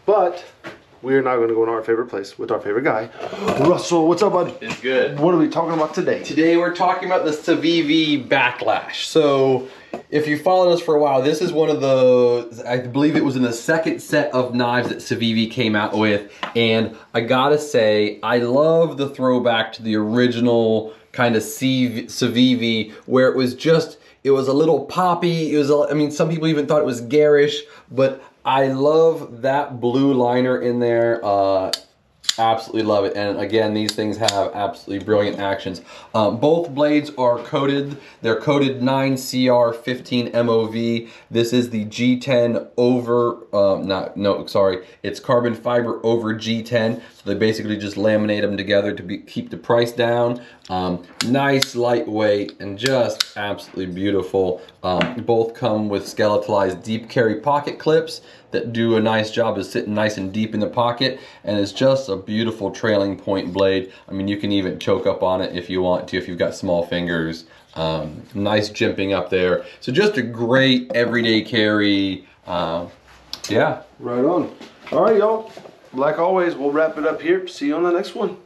But we're now going to go in our favorite place with our favorite guy, Russell. What's up, bud? It's good. What are we talking about today? Today we're talking about the Civivi Baklash. So if you followed us for a while, this is one of the, I believe it was in the second set of knives that Civivi came out with. And I gotta say, I love the throwback to the original kind of Civivi, where it was a little poppy. I mean, some people even thought it was garish, but I love that blue liner in there. Absolutely love it. And again, these things have absolutely brilliant actions. Both blades are coated. They're coated 9CR15 MOV. This is the G10 over, it's carbon fiber over G10. So they basically just laminate them together to keep the price down. Nice, lightweight, and just absolutely beautiful. Both come with skeletalized deep carry pocket clips that do a nice job of sitting nice and deep in the pocket, and it's just a beautiful trailing point blade. I mean, you can even choke up on it if you want to, if you've got small fingers. Nice jimping up there. So just a great everyday carry. Yeah. Right on. All right, y'all. Like always, we'll wrap it up here. See you on the next one.